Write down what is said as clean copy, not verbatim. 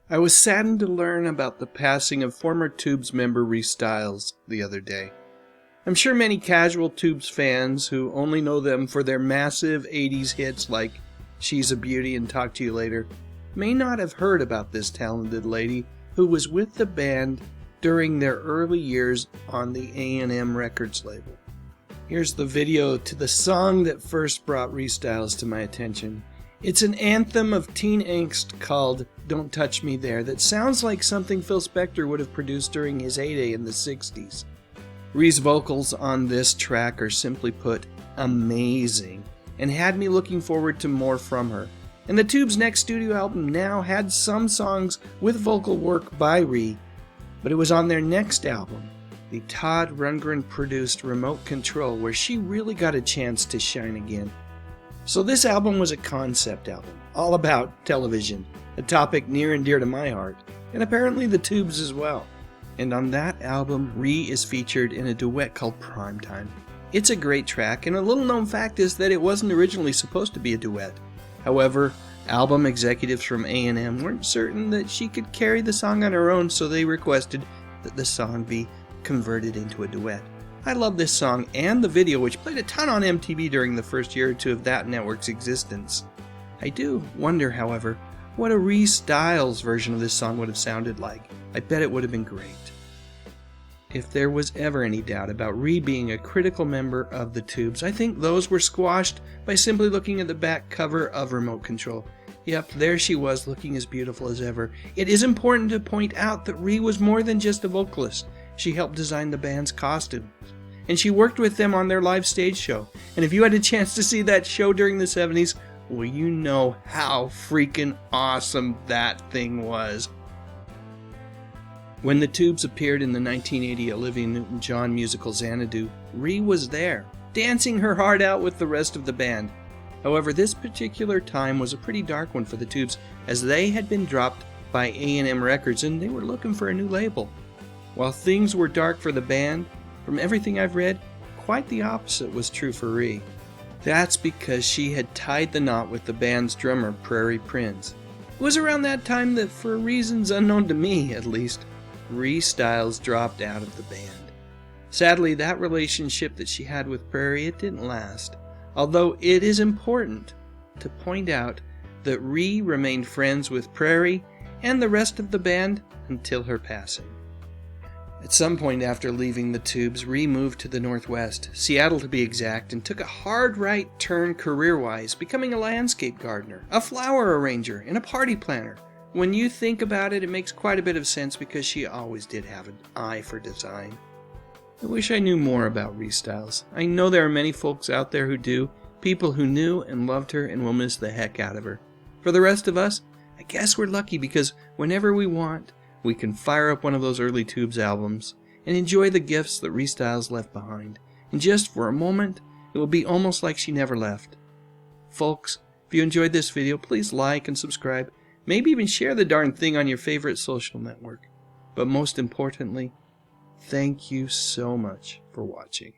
I was saddened to learn about the passing of former Tubes member Ree Styles the other day. I'm sure many casual Tubes fans who only know them for their massive 80s hits like She's a Beauty and Talk to You Later may not have heard about this talented lady who was with the band during their early years on the A&M Records label. Here's the video to the song that first brought Ree Styles to my attention. It's an anthem of teen angst called Don't Touch Me There that sounds like something Phil Spector would have produced during his heyday in the 60s. Ree's vocals on this track are simply put amazing and had me looking forward to more from her. And the Tubes' next studio album now had some songs with vocal work by Ree, but it was on their next album, the Todd Rundgren produced Remote Control, where she really got a chance to shine again. So this album was a concept album, all about television, a topic near and dear to my heart, and apparently the Tubes as well. And on that album, Ree is featured in a duet called Primetime. It's a great track, and a little known fact is that it wasn't originally supposed to be a duet. However, album executives from A&M weren't certain that she could carry the song on her own, so they requested that the song be converted into a duet. I love this song and the video, which played a ton on MTV during the first year or two of that network's existence. I do wonder, however, what a Ree Styles version of this song would have sounded like. I bet it would have been great. If there was ever any doubt about Ree being a critical member of the Tubes, I think those were squashed by simply looking at the back cover of Remote Control. Yep, there she was, looking as beautiful as ever. It is important to point out that Ree was more than just a vocalist. She helped design the band's costumes, and she worked with them on their live stage show. And if you had a chance to see that show during the 70s, well, you know how freaking awesome that thing was. When the Tubes appeared in the 1980 Olivia NewtonJohn musical Xanadu, Ree was there, dancing her heart out with the rest of the band. However, this particular time was a pretty dark one for the Tubes, as they had been dropped by A&M Records and they were looking for a new label. While things were dark for the band, from everything I've read, quite the opposite was true for Ree. That's because she had tied the knot with the band's drummer, Prairie Prince. It was around that time that, for reasons unknown to me at least, Ree Styles dropped out of the band. Sadly, that relationship that she had with Prairie, it didn't last. Although it is important to point out that Ree remained friends with Prairie and the rest of the band until her passing. At some point after leaving the Tubes, Ree moved to the Northwest, Seattle to be exact, and took a hard right turn career-wise, becoming a landscape gardener, a flower arranger, and a party planner. When you think about it, it makes quite a bit of sense because she always did have an eye for design. I wish I knew more about Ree Styles. I know there are many folks out there who do, people who knew and loved her and will miss the heck out of her. For the rest of us, I guess we're lucky because whenever we want, we can fire up one of those early Tubes albums and enjoy the gifts that Ree Styles left behind. And just for a moment, it will be almost like she never left. Folks, if you enjoyed this video, please like and subscribe. Maybe even share the darn thing on your favorite social network. But most importantly, thank you so much for watching.